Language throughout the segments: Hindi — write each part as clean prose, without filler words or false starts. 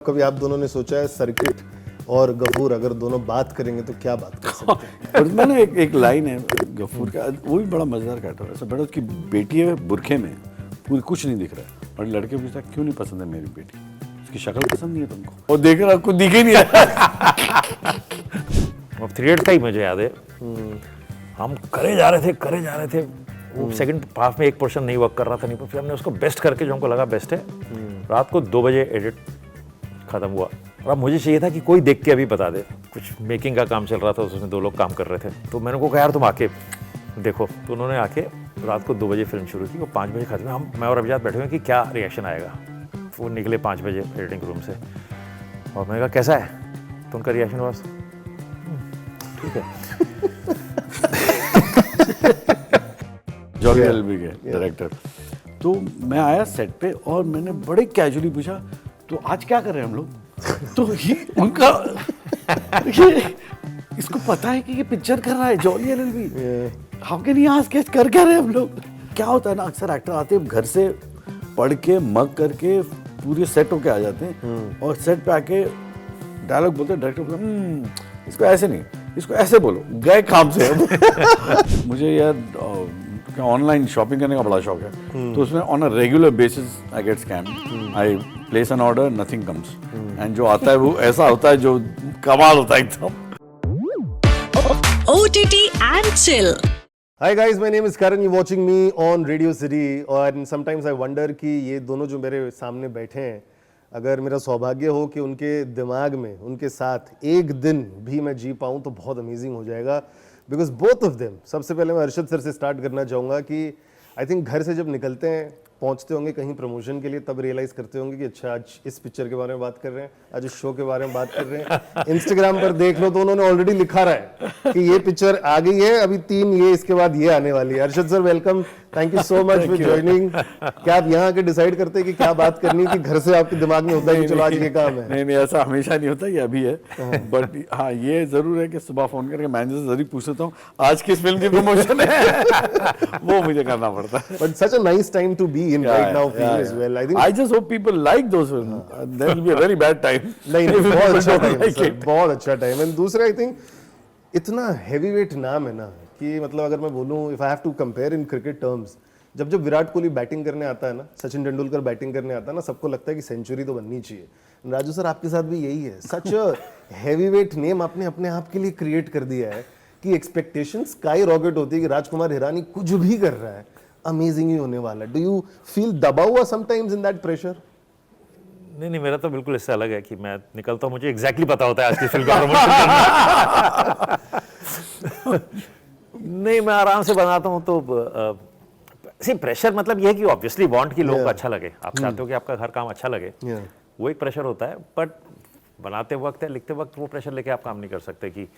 कभी आप दोनों ने सोचा है सर्किट और गफूर अगर दोनों बात करेंगे तो क्या बात कर सकते हैं? और मैंने एक लाइन है गफूर का, वो भी बड़ा मजेदार कैरेक्टर है। ऐसा बड़ा उसकी बेटी है बुरखे में, पूरी कुछ नहीं दिख रहा है, और लड़के पूछता क्यों नहीं पसंद है मेरी बेटी, उसकी शक्ल पसंद नहीं है तुमको, और देख रहा कुछ दिख ही नहीं रहा। अब 3 का ही मुझे याद है, हम करे जा रहे थे वो सेकंड हाफ में एक पोर्शन नहीं वर्क कर रहा था, नहीं, फिर हमने उसको बेस्ट करके जो हमको लगा बेस्ट है, रात को 2 बजे एडिट खत्म हुआ। और अब मुझे चाहिए था कि कोई देख के अभी बता दे, कुछ मेकिंग का काम चल रहा था, उसमें 2 लोग काम कर रहे थे, तो मैंने उनको कहा यार तुम आके देखो, तो उन्होंने आके रात को 2 बजे फिल्म शुरू की, वो 5 बजे खत्म। हम मैं और अभिजात बैठे हुए कि क्या रिएक्शन आएगा। वो निकले 5 बजे एडिटिंग रूम से, और मैंने कहा कैसा है, तो उनका रिएक्शन हुआ ठीक है। जॉली एलबी के डायरेक्टर। तो मैं आया सेट पे और मैंने बड़े कैजुअली पूछा तो आज क्या कर रहे हैं हम लोग। तो ही उनका इसको पता है कि ये पिक्चर कर रहा है Jolly LLB, how can he ask कर क्या रहे हैं हम लोग। क्या होता है ना, अक्सर एक्टर आते हैं घर से पढ़ के मग करके पूरे सेट होके आ जाते हैं, और सेट पे आके डायलॉग बोलते हैं, डायरेक्टर बोलते इसको ऐसे नहीं, इसको ऐसे बोलो, गए काम से। मुझे यार ऑनलाइन शॉपिंग करने का बड़ा शौक है, तो उसमें on a regular basis I get scam, I place N order, nothing comes, and जो आता है वो ऐसा होता है जो कमाल होता है एकदम। OTT and chill. Hi guys, my name is Karan. You're watching me on Radio City. और sometimes I wonder कि ये दोनों जो मेरे सामने बैठे हैं, अगर मेरा सौभाग्य हो कि उनके दिमाग में उनके साथ एक दिन भी मैं जी पाऊँ तो बहुत अमेजिंग हो जाएगा। बिकॉज बोथ ऑफ देम, सबसे पहले मैं अर्शद सर से स्टार्ट करना चाहूँगा कि आई थिंक घर से जब निकलते हैं, पहुंचते होंगे कहीं प्रमोशन के लिए, तब रियलाइज़ करते होंगे कि अच्छा आज इस पिक्चर के बारे में बात कर रहे हैं, आज इस शो के बारे में बात कर रहे हैं। इंस्टाग्राम पर देख लो तो उन्होंने ऑलरेडी लिखा रहा है कि ये पिक्चर आ गई है, अभी 3 ये इसके बाद ये आने वाली है। Arshad sir welcome, thank you so much for joining. क्या आप यहाँ आके डिसाइड करते हैं कि क्या बात करनी है, कि घर से आपके दिमाग में होता है कि चलो आज ये काम है? नहीं, ऐसा हमेशा नहीं होता, ये अभी है। बट हाँ, ये जरूर है कि सुबह फोन करके मैनेजर से जरूर पूछ लेता हूँ आज किस फिल्म की प्रमोशन है। वो मुझे करना पड़ता है। But such a nice time to be in right now as well. I just hope people like those films. There will be a very bad time. नहीं बहुत अच्छा टाइम है सर, बहुत अच्छा टाइम है। दूसरा आई थिंक इतना हैवी वेट नाम है ना, कि मतलब अगर मैं बोलूँ if I have to compare in cricket terms, जब विराट कोहली बैटिंग करने आता है ना, सचिन तेंदुलकर बैटिंग करने आता है ना, सबको लगता है कि सेंचुरी तो बननी चाहिए। राजू सर आपके साथ भी यही है, सच अ हैवी वेट नेम आपने अपने आप के लिए क्रिएट कर दिया है कि एक्सपेक्टेशन स्काई रॉकेट होती है कि राजकुमार हिरानी कुछ भी कर रहा है अमेजिंग ही होने वाला है। डू यू फील दबा हुआ समटाइम्स इन दैट प्रेशर? नहीं, मेरा तो बिल्कुल इससे अलग है कि मैं निकलता हूँ, मुझे एग्जैक्टली पता होता है आज की फिल्म का प्रमोशन करना। नहीं, मैं आराम से बनाता हूँ। तो प्रेशर मतलब ये है कि ऑब्वियसली वांट कि लोगों को अच्छा लगे, आप चाहते हो कि आपका हर काम अच्छा लगे, वो एक प्रेशर होता है। बट बनाते वक्त या लिखते वक्त वो प्रेशर लेके आप काम नहीं कर सकते कि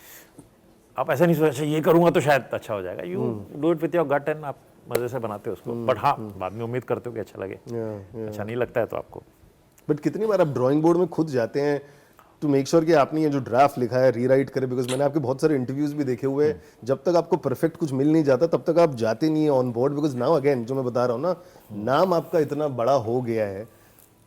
आप ऐसा नहीं सोचा ये करूँगा तो शायद अच्छा हो जाएगा। You do it with your gut and आप मजे से बनाते हो उसको। बट हाँ, बाद में उम्मीद करते हो कि अच्छा लगे। अच्छा नहीं लगता है तो आपको। बट कितनी बार आप ड्राइंग बोर्ड में खुद जाते हैं टू मेक श्योर कि आपने ये जो ड्राफ्ट लिखा है रीराइट करे? बिकॉज मैंने आपके बहुत सारे इंटरव्यूज भी देखे हुए हैं, जब तक आपको परफेक्ट कुछ मिल नहीं जाता तब तक आप जाते नहीं है on board. Because now again जो मैं बता रहा हूँ ना, नाम आपका इतना बड़ा हो गया है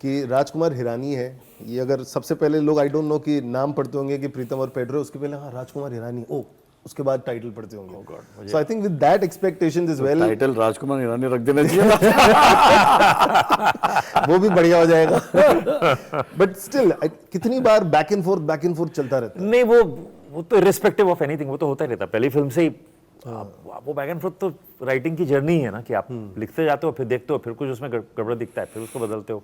कि राजकुमार हिरानी है ये। अगर सबसे पहले लोग आई डोंट नो कि नाम पढ़ते होंगे कि प्रीतम और पेड्रो, उसके पहले हाँ राजकुमार हिरानी, ओ उसके बाद टाइटल पढ़ते होंगे। So I think with that expectations is well, title Rajkumar Hirani रख देना चाहिए। वो भी बढ़िया हो जाएगा। बट स्टिल कितनी बार बैक एंड फोर्थ चलता रहता है? नहीं, वो तो इर्रिस्पेक्टिव ऑफ एनीथिंग वो तो होता ही रहता है। पहली फिल्म से ही वो बैक एंड फोर्थ तो राइटिंग की जर्नी है ना, कि आप लिखते जाते हो, फिर देखते हो, फिर कुछ उसमें गड़बड़ दिखता है, फिर उसको बदलते हो।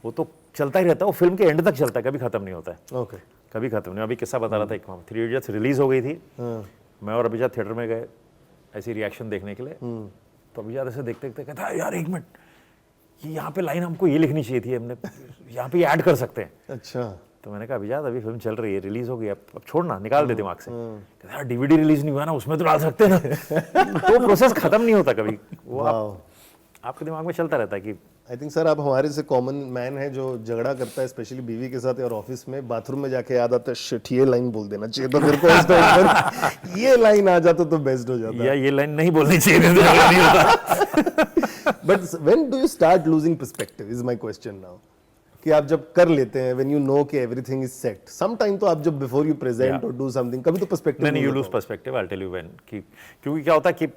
वो तो चलता ही रहता है, वो फिल्म के एंड तक चलता है, कभी खत्म नहीं होता है। ओके, कभी खत्म नहीं। अभी किस्सा बता रहा था एक, 3 इडियट्स रिलीज हो गई थी, मैं और अभिजात थिएटर में गए ऐसी रिएक्शन देखने के लिए। तो अभिजात ऐसे देखते देखते कहता है यार 1 मिनट, ये यहाँ पे लाइन हमको ये लिखनी चाहिए थी, हमने यहाँ पे ऐड कर सकते हैं। अच्छा, तो मैंने कहा अभिजात अभी फिल्म चल रही है, रिलीज हो गई, अब छोड़ना, निकाल दे दिमाग से। कहता है DVD रिलीज नहीं हुआ ना, उसमें तो डाल सकते हैं ना। तो प्रोसेस खत्म नहीं होता कभी, वो आपके दिमाग में चलता रहता है कि आई थिंक सर आप हमारे से कॉमन मैन है जो झगड़ा करता है स्पेशली बीवी के साथ और ऑफिस में, बाथरूम में जाके याद आता है शिट ये लाइन बोल देना चाहिए तो मेरे को इस टाइम पर ये लाइन आ जाता तो बेस्ट हो जाता, या ये लाइन नहीं बोलनी चाहिए तो झगड़ा नहीं होता। But when do you start losing perspective is my question now. कि आप जब कर लेते हैं व्हेन यू नो कि everything is set, some time तो आप जब बिफोर यू प्रेजेंट और डू समथिंग कभी तो पर्सपेक्टिव नहीं, you lose perspective, I tell you when, कि क्योंकि क्या होता है कि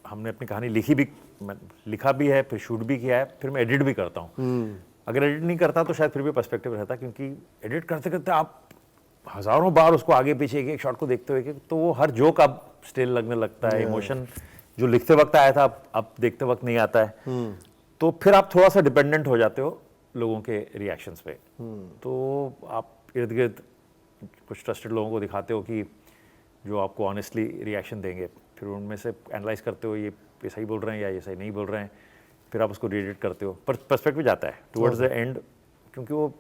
हमने अपनी कहानी लिखा भी है, फिर शूट भी किया है, फिर मैं एडिट भी करता हूँ। अगर एडिट नहीं करता तो शायद फिर भी पर्सपेक्टिव रहता, क्योंकि एडिट करते करते आप हजारों बार उसको आगे पीछे एक शॉट को देखते हुए, तो वो हर जोक अब स्टिल लगने लगता है, इमोशन जो लिखते वक्त आया था अब देखते वक्त नहीं आता है, तो फिर आप थोड़ा सा डिपेंडेंट हो जाते हो लोगों के रिएक्शंस पे। तो आप इर्द गिर्द कुछ ट्रस्टेड लोगों को दिखाते हो कि जो आपको ऑनेस्टली रिएक्शन देंगे, फिर उनमें से एनालाइज करते हो ये सही बोल रहे हैं या ये सही नहीं बोल रहे हैं, फिर आप उसको रीएडिट करते हो, पर पर्सपेक्टिव जाता है टुवर्ड्स द एंड, क्योंकि वो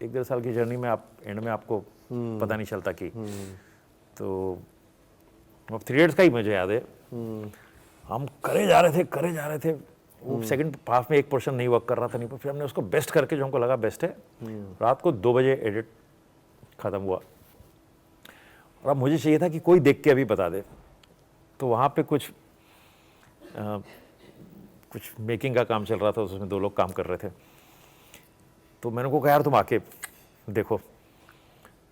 1-1.5 साल की जर्नी में आप एंड में आपको पता नहीं चलता कि तो अब 3 इडियट्स का ही मुझे याद है, हम करे जा रहे थे, वो सेकंड हाफ में एक पोर्शन नहीं वर्क कर रहा था, नहीं, पर फिर हमने उसको बेस्ट करके जो हमको लगा बेस्ट है, रात को 2 बजे एडिट खत्म हुआ। और अब मुझे चाहिए था कि कोई देख के अभी बता दे, तो वहाँ पे कुछ मेकिंग का काम चल रहा था, उसमें 2 लोग काम कर रहे थे, तो मैंने उनको कहा यार तुम आके देखो,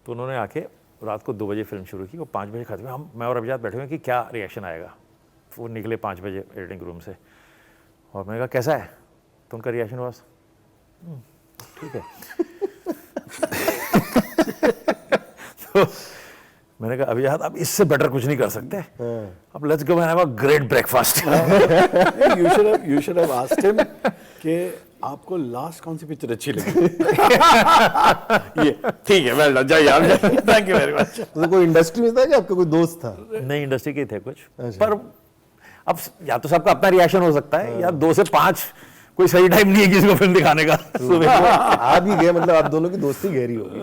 तो उन्होंने आके रात को 2 बजे फिल्म शुरू की, वो 5 बजे खत्म हुई। मैं और अभिजात बैठे हुए कि क्या रिएक्शन आएगा, वो निकले 5 बजे एडिटिंग रूम से, और मैंने कहा कैसा है, तो उनका रिएक्शन हुआ ठीक है। तो मैंने कहा अभिजात आप इससे बेटर कुछ नहीं कर सकते, अब let's go and have a great breakfast. You should have asked him कि आपको लास्ट कौन सी पिक्चर अच्छी लगी। ये ठीक है, वेल डन, जाइए आप, थैंक यू वेरी मच। तो कोई इंडस्ट्री में था कि आपका कोई दोस्त था? नहीं, इंडस्ट्री के थे कुछ, पर अब या तो सबका अपना रिएक्शन हो सकता है, या 2 से 5 कोई सही टाइम नहीं है किसी को फिल्म दिखाने का। आप ही गए, मतलब आप दोनों की दोस्ती गहरी होगी,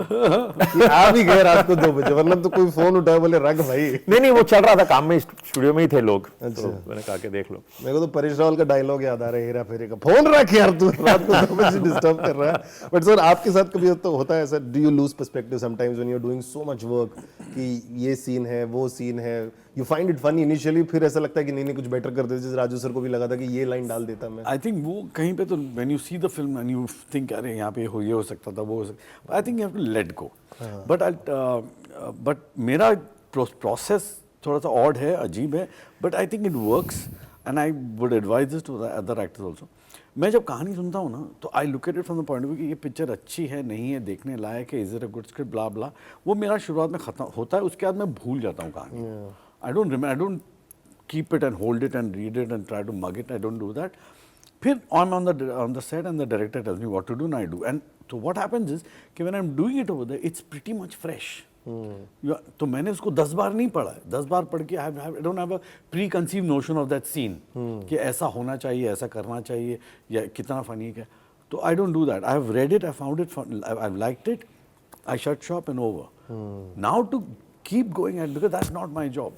आप ही गए रात को 2 बजे, वरना तो कोई फोन उठाए बोले रख भाई। नहीं, वो चल रहा था काम में, स्टूडियो में ही थे लोग, तो मैंने कहा कि देख लो। मेरे को तो परेश रावल का डायलॉग याद आ रहा है, हेरा फेरी का, फोन रख यार तू, रात को 2 बजे डिस्टर्ब कर रहा है। बट सर आपके साथ कभी तो होता है ऐसा, do you lose perspective sometimes when you are doing so much work कि ये सीन है वो सीन है, you find it funny initially, फिर ऐसा लगता है कि नहीं कुछ बेटर कर देते, जैसे राजू सर को भी लगा था कि ये लाइन डाल देता मैं। आई थिंक वो कहीं पे तो when you see the film and you think अरे यहाँ पे ये हो सकता था, वो हो सकता, I think you have to let go. But मेरा प्रोसेस थोड़ा सा ऑड है, अजीब है, but I think it works and I would advise this to the other actors also. मैं जब कहानी सुनता हूँ ना, तो I look at it from the point of view कि ये पिक्चर अच्छी है नहीं है, देखने लायक है, is it a good script, blah blah, वो मेरा शुरुआत में खत्म होता है, उसके बाद मैं भूल जाता हूँ कहानी। I don't keep it and hold it and read it and try to mug it. I don't do that. फिर I'm on the set and the director tells me what to do and I do. And so what happens is कि when I'm doing it over there, it's pretty much fresh. तो मैंने उसको 10 बार नहीं पढ़ा है, 10 बार पढ़ के I don't have a preconceived notion of that scene कि ऐसा होना चाहिए, ऐसा करना चाहिए, या कितना फनी है। तो I don't do that. I have read it, I found it fun, I've liked it, I shut shop and over. Now to keep going at, because that's not my job.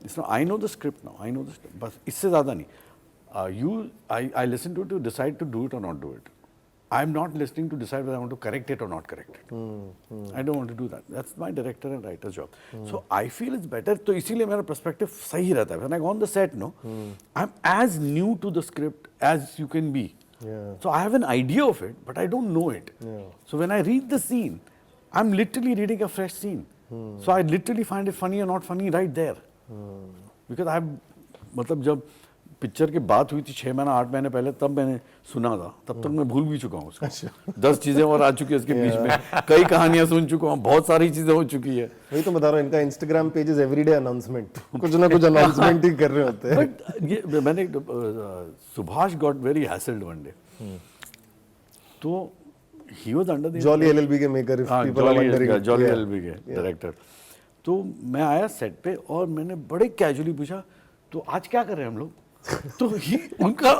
It's not, I know the script now, I know the script, बस इससे ज़्यादा नहीं। I listen to it to decide to do it or not do it. I'm not listening to decide whether I want to correct it or not correct it. I don't want to do that. That's my director and writer's job. So I feel it's better. तो इसीलिए मेरा perspective सही रहता है. When I go on the set, no, I'm as new to the script as you can be. So I have an idea of it, but I don't know it. So when I read the scene, I'm literally reading a fresh scene. So I literally find it funny or not funny right there. Because I have, मतलब जब पिक्चर की बात हुई थी 6 महीना 8 महीने पहले, तब मैंने सुना था, तब तक मैं भूल भी चुका हूँ उसको। 10 चीजें और आ चुकी है उसके बीच में, कई कहानियां सुन चुका हूँ, बहुत सारी चीजें हो चुकी है। वही तो बता रहा हूँ, इनका इंस्टाग्राम पेजेस एवरीडे अनाउंसमेंट, कुछ ना कुछ अनाउंसमेंट ही कर रहे होते हैं। बट ये मैंने Subhash got very hassled one day, तो he was under the Jolly LLB के मेकर, जॉली एलएलबी के डायरेक्टर। तो मैं आया सेट पे और मैंने बड़े कैजुअली पूछा, तो आज क्या कर रहे हैं हम लोग? तो उनका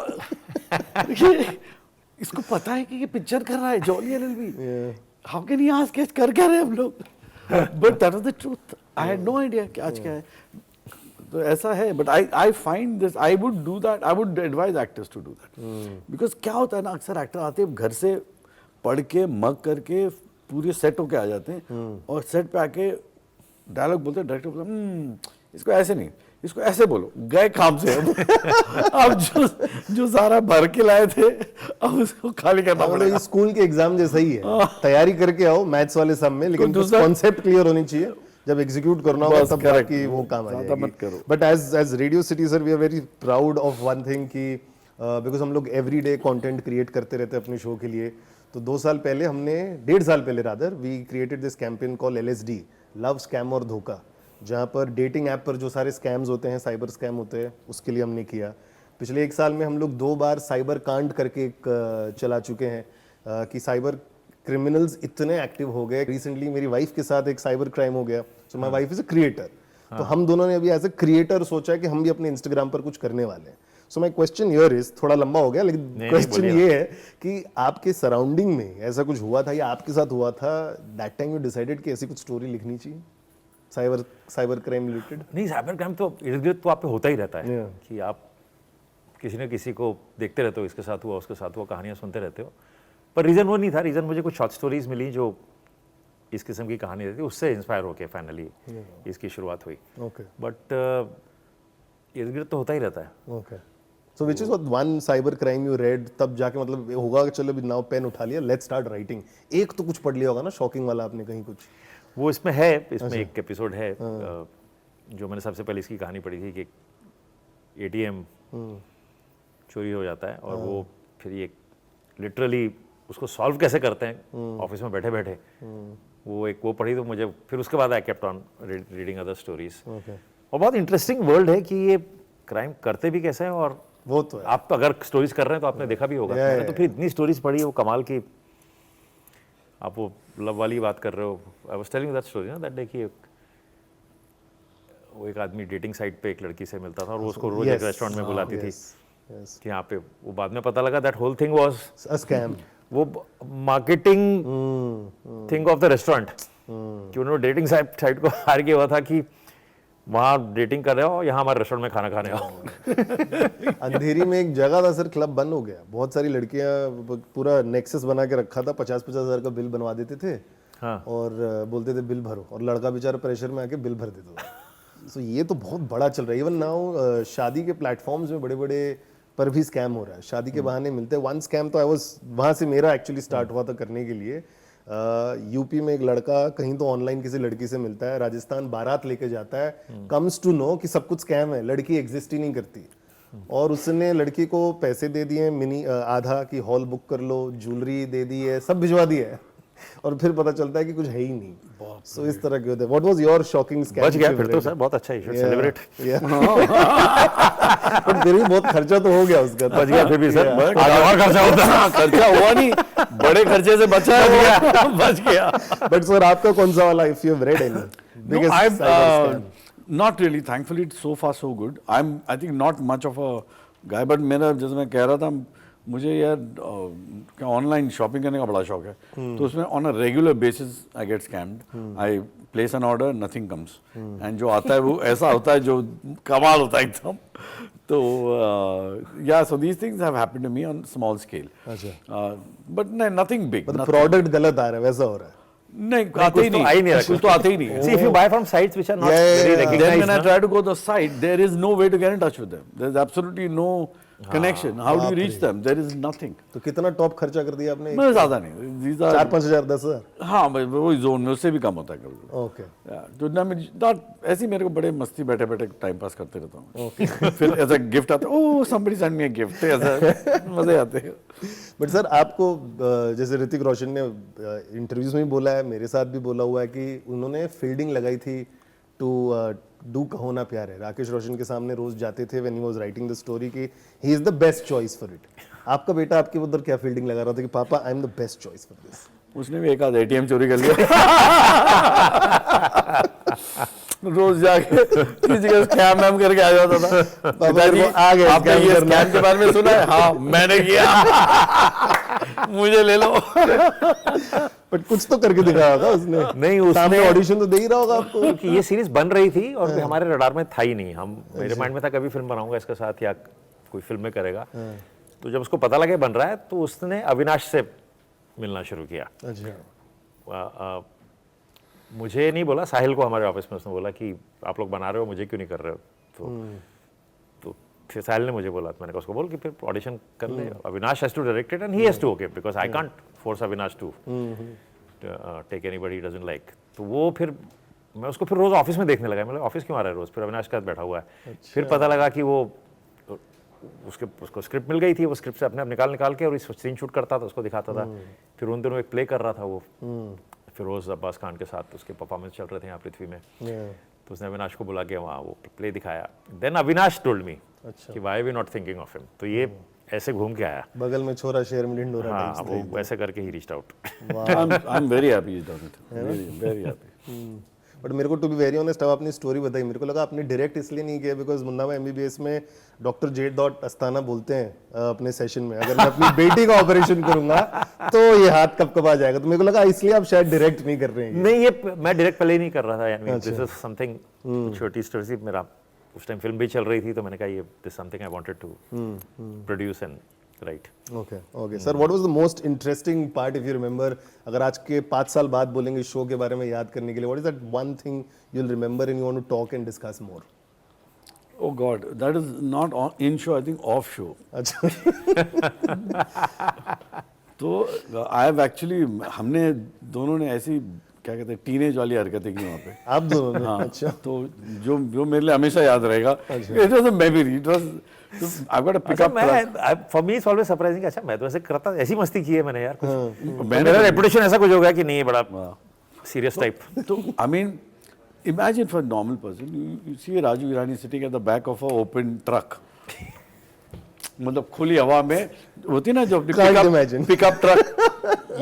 इसको पता है कि ये पिक्चर कर रहा है Jolly LLB, how can he ask कर क्या रहे हैं हम लोग? But that was the truth, I had no idea कि आज क्या है। तो ऐसा है, but I find this, I would do that, I would advise actors to do that, because क्या होता है ना, अक्सर एक्टर आते हैं घर से पढ़ के मग करके पूरे सेट होके आ जाते हैं, और सेट पे आके डायलॉग बोलते हैं, डायरेक्टर बोलते हैं इसको ऐसे नहीं, इसको ऐसे बोलो, गए काम से अब जो सारा भर के लाए थे अब उसको खाली करना मतलब पड़ेगा। ये स्कूल के एग्जाम जैसा ही है, तैयारी करके आओ मैथ्स वाले सब में, लेकिन दूसरा- कॉन्सेप्ट क्लियर होनी चाहिए, जब एग्जीक्यूट करना होगा बस, तब correct. बाकी वो काम आ ज्यादा मत करो। जाएगी। But as Radio City sir we are very proud of one thing कि बिकॉज हम लोग एवरी डे कॉन्टेंट क्रिएट करते रहते हैं अपने शो के लिए। तो 2 साल पहले हमने 1.5 साल पहले rather we created this campaign call LSD, love scam और धोखा, जहाँ पर डेटिंग ऐप पर जो सारे स्कैम्स होते हैं, साइबर स्कैम होते हैं, उसके लिए हमने किया। पिछले 1 साल में हम लोग 2 बार साइबर कांड करके एक चला चुके हैं कि साइबर क्रिमिनल्स इतने एक्टिव हो गए। रिसेंटली मेरी वाइफ के साथ एक साइबर क्राइम हो गया, so my wife is a creator, तो हम दोनों ने अभी एज अ क्रिएटर सोचा कि हम भी अपने इंस्टाग्राम पर कुछ करने वाले हैं। So my question here is, थोड़ा लंबा हो गया लेकिन क्वेश्चन ये है कि आपके सराउंडिंग में ऐसा कुछ हुआ था या आपके साथ हुआ था, दैट टाइम यू डिसाइडेड कि ऐसी कुछ स्टोरी लिखनी चाहिए साइबर क्राइम रिलेटेड? नहीं, साइबर क्राइम तो इर्द गिर्द तो आप पे होता ही रहता है Yeah. कि आप किसी न किसी को देखते रहते हो, इसके साथ हुआ उसके साथ हुआ, कहानियां सुनते रहते हो। पर रीज़न वो नहीं था, रीज़न मुझे कुछ शॉर्ट स्टोरीज मिली जो इस किस्म की कहानी रहती, उससे इंस्पायर होके फाइनली इसकी शुरुआत हुई। ओके बट इर्द गिर्द तो होता ही रहता है। Okay, so which is one cyber crime you read, तब जाके मतलब होगा कि चलो नाउ पेन उठा लिया, लेट्स स्टार्ट राइटिंग। एक तो कुछ पढ़ लिया होगा ना शॉकिंग वाला आपने कहीं कुछ? वो इसमें है, इसमें एक एपिसोड है जो मैंने सबसे पहले इसकी कहानी पढ़ी थी कि ATM चोरी हो जाता है और वो फिर ये लिटरली उसको सॉल्व कैसे करते हैं ऑफिस में बैठे बैठे, वो पढ़ी तो मुझे फिर उसके बाद I kept on reading other stories. Okay, और बहुत इंटरेस्टिंग वर्ल्ड है कि ये क्राइम करते भी कैसे हैं, और वो तो है। आप अगर स्टोरीज कर रहे हैं तो आपने देखा भी होगा। Yeah, मैंने तो फिर इतनी स्टोरीज पढ़ी, वो कमाल की। आप वो लव वाली बात कर रहे हो, I was telling that story ना, दैट देखिए वो एक आदमी डेटिंग साइट पे एक लड़की से मिलता था और वो उसको रोज एक रेस्टोरेंट में बुलाती थी यस, कि यहाँ पे, वो बाद में पता लगा that whole thing was a scam. वो marketing thing of the restaurant, कि उन्होंने डेटिंग साइट को हायर किया हुआ था कि वहाँ डेटिंग कर रहे हो, यहाँ हमारे रेस्टोरेंट में खाना खाने आओ। अंधेरी में एक जगह था सर, क्लब बंद हो गया, बहुत सारी लड़कियां पूरा नेक्सस बना के रखा था, 50-50 हज़ार का बिल बनवा देते थे। हाँ। और बोलते थे बिल भरो, और लड़का बेचारा प्रेशर में आके बिल भर देता था। सो ये तो बहुत बड़ा चल रहा है। इवन नाउ शादी के प्लेटफॉर्म्स में बड़े बड़े पर भी स्कैम हो रहा है, शादी के बहाने मिलते हैं। वन स्कैम तो आई वाज, वहाँ से मेरा एक्चुअली स्टार्ट हुआ था करने के लिए। यूपी में एक लड़का कहीं तो ऑनलाइन किसी लड़की से मिलता है, राजस्थान बारात लेके जाता है, कम्स टू नो कि सब कुछ स्कैम है, लड़की एग्जिस्ट ही नहीं करती, और उसने लड़की को पैसे दे दिए मिनी आधा की हॉल बुक कर लो, ज्वेलरी दे दी है, सब भिजवा दिया है, और फिर पता चलता है कि कुछ है ही नहीं। सो इस तरह के होते हैं। What was your shocking scam? बच गया फिर तो सर, बहुत अच्छा, यू शुड सेलिब्रेट। बट फिर भी बहुत खर्चा तो हो गया उसका। बच गया फिर भी सर, आगे और खर्चा होता है। खर्चा हुआ नहीं, बड़े खर्चे से बचा है। बच गया। बट सर आपका कौन सा वाला, if you have read any No, biggest I've cyber scam? not really. Thankfully, it's so far so good. I think not much of a guy, but मेरा जैसे मैं कह रहा था, मुझे यार ऑनलाइन शॉपिंग करने का बड़ा शौक है। तो उसमें on a regular basis I get scammed. I place N order, nothing comes, and जो आता है वो ऐसा होता है जो कमाल होता है एकदम। तो या so these things have happened to me on small scale, but nothing big. मतलब प्रोडक्ट गलत आ रहा है, वैसा हो रहा है। नहीं, आते ही नहीं, आ ही नहीं रहा, कुछ तो आते ही नहीं। See, if you buy from sites which are not Yeah, very yeah, yeah. Then recognized, when I na, try to go to the site, there is no way to get in touch with them. There is absolutely no connection. How do you reach them? There is nothing. तो कितना टॉप खर्चा कर दिया आपने? मैं ज्यादा नहीं, these are 4-5 हज़ार, 10 हज़ार? हाँ, वही जोन में, उससे भी कम होता है कभी। ओके, तो ना मैं ऐसे ही मेरे को बड़े मस्ती बैठे बैठे टाइम पास करते रहता हूँ। फिर ऐसा गिफ्ट आता है, ओह somebody send me a gift, ऐसा मजे आते हैं। बट सर आपको जैसे ऋतिक रोशन ने इंटरव्यूज में भी बोला है, मेरे साथ भी बोला हुआ है कि उन्होंने फील्डिंग लगाई थी टू डू कहो ना प्यार है, राकेश रोशन के सामने रोज जाते थे when he was writing the story कि he is the best choice for it. आपका बेटा आपके उधर क्या फील्डिंग लगा रहा था कि पापा I am the best choice for this? उसने भी एक आध ATM चोरी कर लिया। रोज जाके किसी का स्कैम वैम करके आ जाता था। पिताजी, आ गए आपने scam ये करना। स्कैम के बारे में सुना है? हाँ, मैंने किया। मुझे ले लो। बट कुछ तो करके दिखाया था उसने। नहीं, उसने- सामने ऑडिशन तो दे ही रहा होगा आपको। क्योंकि ये सीरीज बन रही थी और हमारे रडार में था ही नहीं। हम, मेरे माइंड में था कभी फिल्म बनाऊंगा इसके साथ या कोई फिल्म में करेगा। तो जब उसको पता लगे बन रहा है तो उसने अविनाश से मिलना शुरू किया। अच्छा, मुझे नहीं बोला, साहिल को हमारे ऑफिस में उसने बोला कि आप लोग बना रहे हो, मुझे क्यों नहीं कर रहे हो? तो फिर साहिल ने मुझे बोला, तो मैंने कहा उसको बोल कि फिर ऑडिशन कर ले, Avinash has to direct it and he has to okay, because I can't force Avinash to take anybody he doesn't like. तो वो फिर मैं उसको फिर रोज ऑफिस में देखने लगा, मतलब ऑफिस क्यों आ रहा है रोज, फिर अविनाश के साथ बैठा हुआ है। फिर पता लगा कि वो उसको स्क्रिप्ट मिल गई थी, वो स्क्रिप्ट से अपने आप निकाल के और इस सीन शूट करता था, उसको दिखाता था। फिर उन दिनों एक प्ले कर रहा था वो फिरोज अब्बास खान के साथ, उसके परफॉर्मेंस चल रहे थे यहाँ पृथ्वी में। तो उसने अविनाश को बुला के वहाँ वो प्ले दिखाया। देन अविनाश टोल्ड मी कि why we not thinking of him. तो ये ऐसे घूम के आया, बगल में छोरा शेर में ढिंडोरा। हाँ, वो वैसे करके ही reached out. I'm very happy he's done it. Very happy. But मेरे को टू बी वेरी ऑनेस्ट, अब आपने स्टोरी बताई, मेरे को लगा आपने डायरेक्ट इसलिए नहीं किया बिकॉज मुन्ना भाई MBBS में डॉक्टर J. अस्थाना बोलते हैं अपने सेशन में, अगर मैं अपनी बेटी का ऑपरेशन करूंगा तो ये हाथ कब आ जाएगा। तो मेरे को लगा इसलिए आप शायद डायरेक्ट नहीं कर रहे हैं। नहीं, ये मैं डायरेक्ट पहले ही नहीं कर रहा था यानी, दिस इज समथिंग छोटी स्टोरी। मेरा उस टाइम फिल्म भी चल रही थी, तो मैंने कहा ये this something I wanted to produce and right. Okay sir, what was the most interesting part if you remember, अगर आज के 5 साल बाद बोलेंगे शो के बारे में याद करने के लिए, what is that one thing you will remember and you want to talk and discuss more? Oh God, that is not in show, I think off show. अच्छा। तो I have actually, हमने दोनों ने ऐसी क्या कहते हैं टीनेज वाली हरकतें की वहाँ पे। आप दोनों ने? हाँ, अच्छा। तो जो मेरे लिए हमेशा याद रहेगा, it was a memory. It was, I've got to pick up. For me it's always surprising. अच्छा, मैं तो ऐसे करता, ऐसी मस्ती की है मैंने यार कुछ। मैंने मेरा रेपुटेशन ऐसा कुछ होगा कि नहीं ये बड़ा सीरियस टाइप। तो I mean, imagine for a normal person, you see Raju Irani sitting at the back of a open truck. मतलब खुली हवा में होती ना जो पिकअप ट्रक।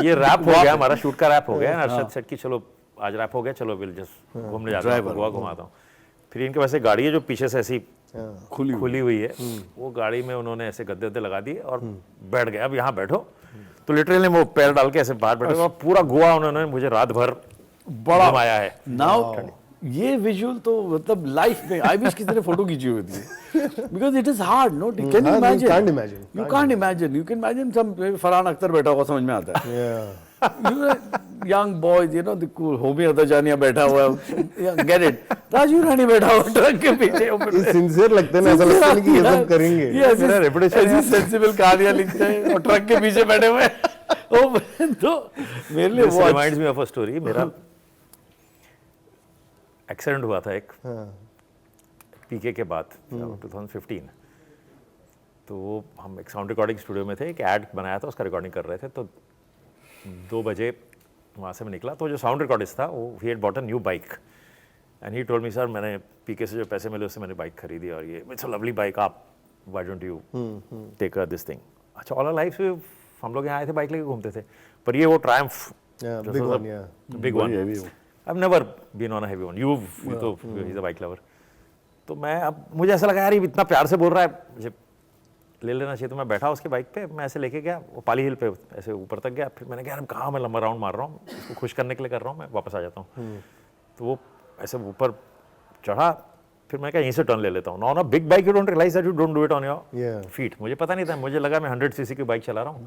ये रैप हो गया, हमारा शूट का रैप हो गया। अरशद सेट की चलो आज रैप हो गया, चलो विल जस्ट घूमने जाते हैं, गोवा घुमाता हूँ। फिर इनके पास एक गाड़ी है जो पीछे से ऐसी खुली हुई है, वो गाड़ी में उन्होंने ऐसे गद्दे लगा दिए और बैठ गए, अब यहाँ बैठो। तो लिटरली वो पैर डाल के ऐसे बाहर बैठे और पूरा गोवा उन्होंने मुझे रात भर बड़ा घुमाया है। नाउ ये विजुअल तो मतलब लाइफ में आई विश किसी ने फोटो खींची होती है, because it is hard. No can you imagine? You can't imagine. You can imagine some Farhan Akhtar बैठा हुआ, समझ में आता है। Young boys, you know the cool Homi Adajania बैठा हुआ है, गेट इट। राजू रानी बैठा हुआ ट्रक के पीछे, ये सिंसियर लगते हैं ना, ऐसा लगता है कि ये सब करेंगे। ये मेरा रेपुटेशन ऐसी सेंसिबल कहानियां लिखते हैं और ट्रक के पीछे बैठे हुए। तो मेरे लिए वो reminds me of a story. मेरा एक्सीडेंट हुआ था एक पीके के बाद 2015। तो हम एक साउंड रिकॉर्डिंग स्टूडियो में थे, एक ऐड बनाया था, उसका रिकॉर्डिंग कर रहे थे। तो 2 बजे वहाँ से मैं निकला, तो जो साउंड रिकॉर्डिस्ट था वो he had bought a new bike and he told me, sir मैंने पीके से जो पैसे मिले उससे मैंने बाइक खरीदी और ये इट्स अ लवली बाइक, आप why don't you take this thing. अच्छा, ऑल आवर लाइफ हम लोग यहाँ आए थे बाइक लेके घूमते थे, पर ये वो Triumph big one. I've never been on a heavy one. You तो he's a bike lover. तो मैं अब मुझे ऐसा लगा यार ये इतना प्यार से बोल रहा है, मुझे ले लेना चाहिए। तो मैं बैठा उसके बाइक पे, मैं ऐसे लेके गया, वो पाली हिल पे ऐसे ऊपर तक गया। फिर मैंने कहा यार कहाँ मैं लंबा राउंड मार रहा हूँ, इसको खुश करने के लिए कर रहा हूँ, मैं वापस आ जाता हूँ। तो वो ऐसे ऊपर चढ़ा, फिर मैं क्या यहीं से टर्न ले लेता हूँ। ना ना big bike, you don't realise that you don't do it on your feet. मुझे पता नहीं था, मुझे लगा मैं 100 सीसी की बाइक चला रहा हूँ।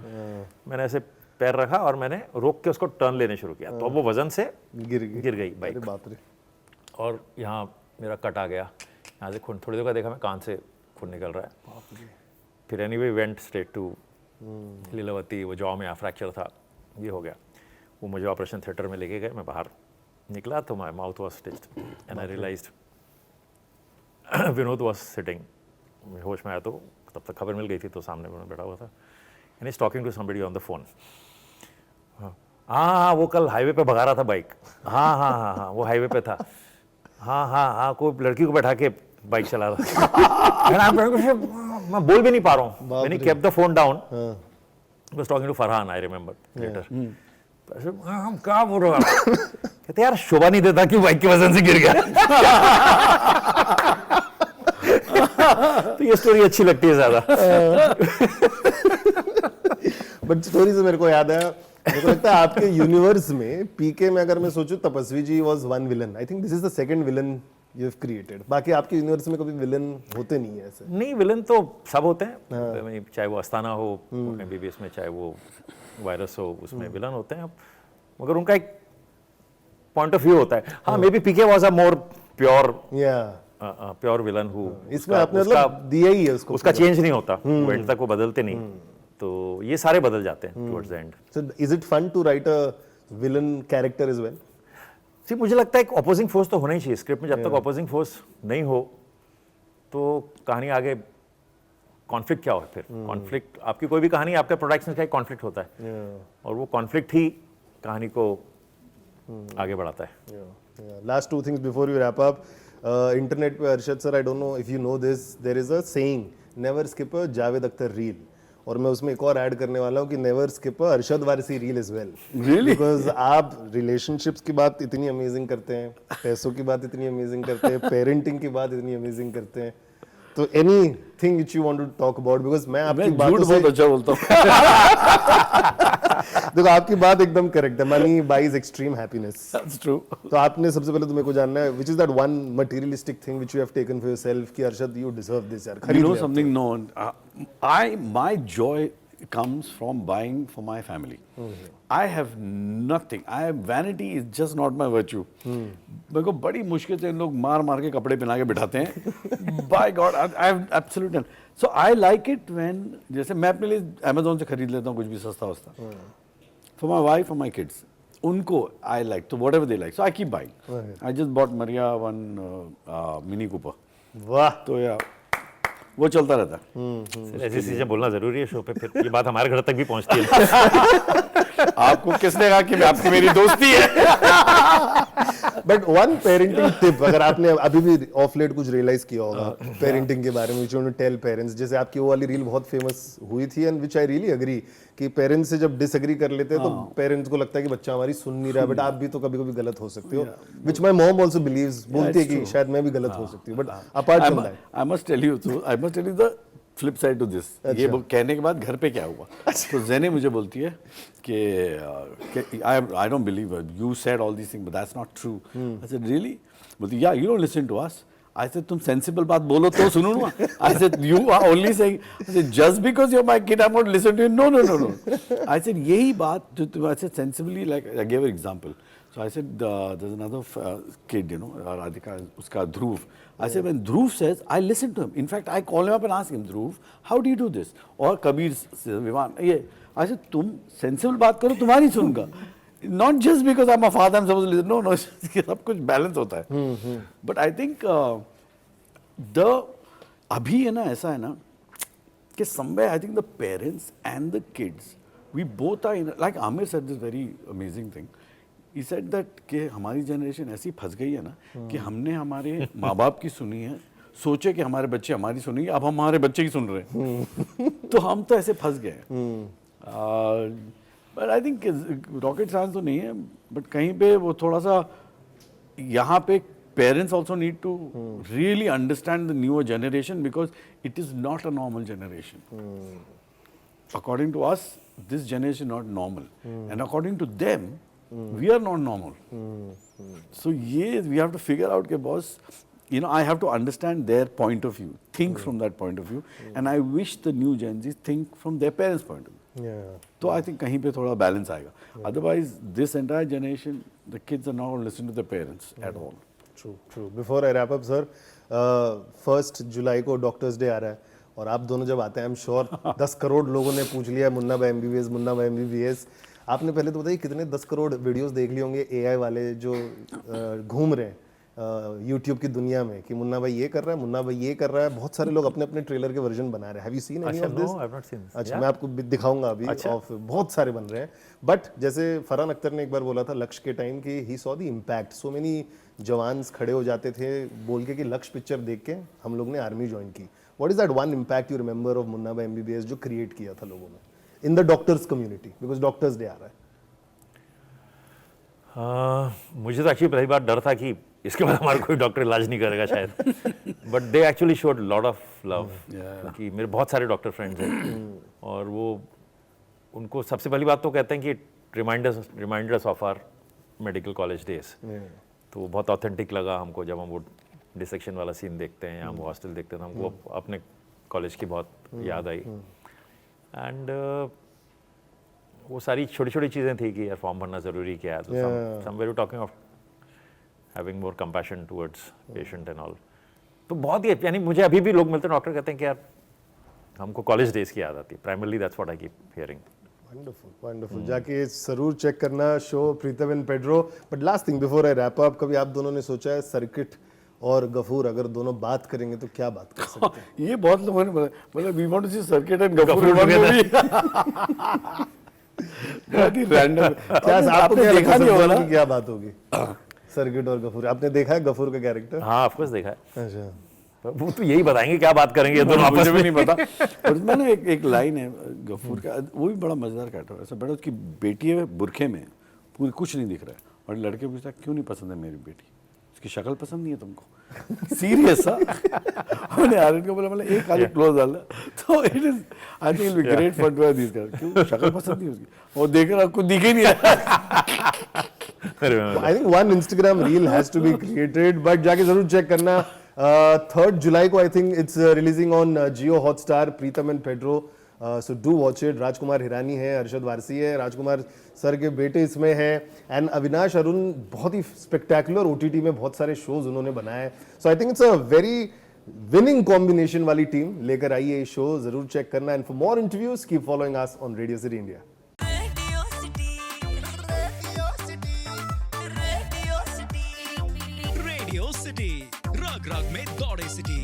मैंने ऐसे पैर रखा और मैंने रोक के उसको टर्न लेने शुरू किया, तो वो वजन से गिर गई बाइक। बाप रे। और यहाँ मेरा कट आ गया, यहाँ से खून, थोड़ी देर का देखा मैं कान से खून निकल रहा है। फिर anyway went straight to Lilavati, वो जॉ में फ्रैक्चर था, ये हो गया। वो मुझे ऑपरेशन थिएटर में लेके गए, मैं बाहर निकला तो my mouth was stitched and I realised Vinod was sitting. होश में आया तो तब तक खबर मिल गई थी, तो सामने में बैठा हुआ था and is talking to somebody on the phone. हाँ, वो कल हाईवे पे भगा रहा था बाइक। हाँ, वो हाईवे पे था। हाँ, कोई लड़की को बैठा के बाइक चला रहा। मैं बोल भी नहीं पा रहा हूँ। मैंने kept the phone down, was talking to Farhan, I remember later. हम क्या बोल रहे हो? कहते यार शोभा नहीं देता कि बाइक के वजन से गिर गया। तो ये स्टोरी अच्छी लगती है ज्यादा। बट स्टोरी से मेरे को याद है, मेरे को लगता है आपके यूनिवर्स में पीके में अगर मैं सोचूं, Tapasvi ji was one villain. I think this is the second villain you have created. बाकी आपके यूनिवर्स में कभी विलन होते नहीं है ऐसे? नहीं, विलन तो सब होते हैं, चाहे वो अस्थाना हो MBBS में, चाहे वो वायरस हो, उसमें विलन होते हैं, मगर उनका एक पॉइंट ऑफ व्यू होता है। हाँ, maybe PK was a more pure pure villain who इसमें आपने मतलब दिया ही है उसको उसका चेंज नहीं होता, वो एंड तक वो बदलते नहीं, तो ये सारे बदल जाते हैं towards the end. So is it fun to write a villain character as well? सी मुझे लगता है एक ऑपोजिंग फोर्स तो होना ही चाहिए स्क्रिप्ट में, जब तक ऑपोजिंग फोर्स नहीं हो तो कहानी आगे कॉन्फ्लिक्ट क्या हो, फिर कॉन्फ्लिक्ट आपकी कोई भी कहानी आपके प्रोडक्शन का एक कॉन्फ्लिक्ट होता है और वो कॉन्फ्लिक्ट ही कहानी को आगे बढ़ाता है। Last two things before we wrap up. Internet पे Arshad sir, I don't know if you know this, there is a saying, never skip a Javed Akhtar reel. और मैं उसमें एक और ऐड करने वाला हूँ कि never skip a Arshad Warsi reel as well, because आप रिलेशनशिप्स की बात इतनी अमेजिंग करते हैं, पैसों की बात इतनी अमेजिंग करते हैं, पेरेंटिंग की बात इतनी अमेजिंग करते हैं, तो anything which you want to talk about, because मैं आपकी बातों से बहुत अच्छा बोलता हूँ। देखो आपकी बात एकदम करेक्ट है, money buys extreme happiness. That's true. तो आपने सबसे पहले तो मेरे को जानना है which is that one materialistic thing which you have taken for yourself कि अरशद यू डिजर्व दिस यार, You खरीद know ले। something? No, my joy comes from buying for my family. I have nothing. Vanity is just not my virtue. मेरे को बड़ी मुश्किल से इन लोग मार मार के कपड़े पहना के बिठाते हैं। By God, I have absolute none. So I like it when, जैसे मैं अपने लिए Amazon से खरीद लेता हूँ कुछ भी सस्ता वस्ता। For my wife, for my kids. उनको I like, so whatever they like. So I keep buying. I just bought Maria one Mini Cooper. वाह, तो यार वो चलता रहता है। ऐसी चीजें बोलना जरूरी है शो पे, फिर ये बात हमारे घर तक भी पहुंचती है। आपको किसने कहा कि आपकी मेरी दोस्ती है? बट वन पेरेंटिंग टिप, अगर आपने अभी भी ऑफ लेट कुछ रियलाइज किया होगा पेरेंटिंग के बारे में, which you want to tell parents, जैसे आपकी वो वाली रील बहुत फेमस हुई थी and which I really agree कि पेरेंट्स से जब डिसएग्री कर लेते हैं तो पेरेंट्स को लगता है कि बच्चा हमारी सुन नहीं रहा है, बट आप भी तो कभी कभी गलत हो सकते हो, which my mom also believes, बोलती है कि शायद मैं भी गलत हो सकती हूँ, but apart from that I must tell you the flip side to this. ये कहने के बाद घर पे क्या हुआ? तो ज़ेने मुझे बोलती है कि I don't believe it. You said all these things, but that's not true. I said really? बोलती yeah, you don't listen to us. I said तुम sensible बात बोलो तो सुनो ना. I said you are only saying. I said just because you're my kid, I'm going to listen to you. No. I said यही बात जो तुम, I said sensibly, like I gave an example. So I said there's another kid, you know, Radhika, उसका Dhruv. I said when Dhruv says, I listen to him. In fact, I call him up and ask him, Dhruv, how do you do this? और कबीर विवान ये, I said तुम sensible बात करो, तुम्हारी सुनूंगा. Not just because I'm a father, I'm supposed to listen. No, सब कुछ balance होता है. But I think अभी है ना, ऐसा है ना कि somewhere I think the parents and the kids, we both are in, like Amir said this very amazing thing. He said that कि हमारी जनरेशन ऐसी फंस गई है ना कि हमने हमारे माँ बाप की सुनी है, सोचे कि हमारे बच्चे हमारी सुनेंगे, अब हम हमारे बच्चे की सुन रहे हैं। तो हम तो ऐसे फंस गए हैं। But I think rocket science तो नहीं है, बट कहीं पे वो थोड़ा सा यहाँ पे parents also need to really understand the newer generation because it is not a normal generation. According to us this generation not normal and according to them we are not normal. So yes, we have to figure out के boss, you know, I have to understand their point of view, think from that point of view, and I wish the new Gen Zs think from their parents' point of view. Yeah. तो I think कहीं पे थोड़ा balance आएगा. Otherwise, this entire generation, the kids are not going to listen to their parents at all. True. Before I wrap up, sir, 1st जुलाई को डॉक्टर्स डे आ रहा है और आप दोनों जब आते हैं, I'm sure 10 करोड़ लोगों ने पूछ लिया मुन्ना भाई MBBS. आपने पहले तो बताइए कितने 10 करोड़ वीडियोस देख लिए होंगे AI वाले जो घूम रहे हैं YouTube की दुनिया में कि मुन्ना भाई ये कर रहा है, मुन्ना भाई ये कर रहा है. बहुत सारे लोग अपने अपने ट्रेलर के वर्जन बना रहे हैं. Have you seen any of this? No, I've not seen this. अच्छा, मैं आपको दिखाऊंगा अभी. ऑफ बहुत सारे बन रहे हैं. बट जैसे फरहान अख्तर ने एक बार बोला था लक्ष्य के टाइम कि he saw the impact, so many jawans खड़े हो जाते थे बोल के कि लक्ष्य पिक्चर देख के हम लोग ने आर्मी ज्वाइन की. What is that one impact you remember of Munna Bhai MBBS जो क्रिएट किया था लोगों में in the doctors community, because doctors day आ रहा है. मुझे तो एक्चुअली पहली बार डर था कि इसके बाद हमारा कोई डॉक्टर इलाज नहीं करेगा शायद, but they actually showed lot of love, क्योंकि मेरे बहुत सारे डॉक्टर फ्रेंड्स हैं और वो उनको सबसे पहली बात तो कहते हैं कि reminders of our medical college days. तो वो बहुत ऑथेंटिक लगा हमको जब हम वो डिसेक्शन वाला सीन देखते हैं या हम हॉस्टल देखते हैं तो हमको अपने कॉलेज की बहुत याद आई. एंड वो सारी छोटी छोटी चीज़ें थी कि यार फॉर्म भरना ज़रूरी क्या है, तो somewhere you talking of having more compassion towards patient and all. तो बहुत ही, यानी मुझे अभी भी लोग मिलते हैं, डॉक्टर कहते हैं कि यार हमको कॉलेज डेज की याद आती है, primarily that's what I keep hearing. Wonderful wonderful, जाके जरूर चेक करना show Pritam and Pedro. But last thing before I wrap up, कभी आप दोनों ने सोचा है सर्किट और गफूर अगर दोनों बात करेंगे तो क्या बात कर सकते हैं? ये बहुत लोगों ने बोला we want to see circuit and Ghafoor one movie. बहुत ही रैंडम। क्या आपको क्या देखा नहीं होगा कि क्या बात होगी? सर्किट और गफूर, आपने देखा है गफूर का कैरेक्टर? हाँ ऑफ कोर्स देखा है। अच्छा, वो तो यही बताएंगे क्या बात करेंगे ये दोनों आपस मुझे में। भी नहीं पता। और उसमें ना एक लाइन है गफूर का, वो भी बड़ा मजेदार कैरेक्टर है। ऐसा बड़ा, उसकी बेटी है बुरखे में, पूरी कुछ नहीं दिख रहा है, और लड़के पूछता है क्यों नहीं पसंद है मेरी बेटी, उसकी शक्ल पसंद नहीं है तुमको? सीरियस सा। हमने आर्यन को बोला एक खाली क्लोज डाला, तो it is I think it will be great fun to this guy. क्यों शक्ल पसंद नहीं उसकी? वो देख रहा आपको दिख ही नहीं रहा। I think one Instagram reel has to be created, but जाके जरूर चेक करना। 3rd जुलाई को I think it's releasing on Jio Hotstar, Pritam and Pedro, so do watch it. Rajkumar Hirani है, अरशद वारसी है, राजकुमार सर के बेटे इसमें हैं, एंड अविनाश अरुण बहुत ही स्पेक्टेकुलर ओटीटी में बहुत सारे शोज उन्होंने बनाए। So I think it's a very winning combination वाली टीम लेकर आई है ये शो, जरूर चेक करना। And for more interviews keep following us on radio city India. Radio city रग रग में दौड़े सिटी।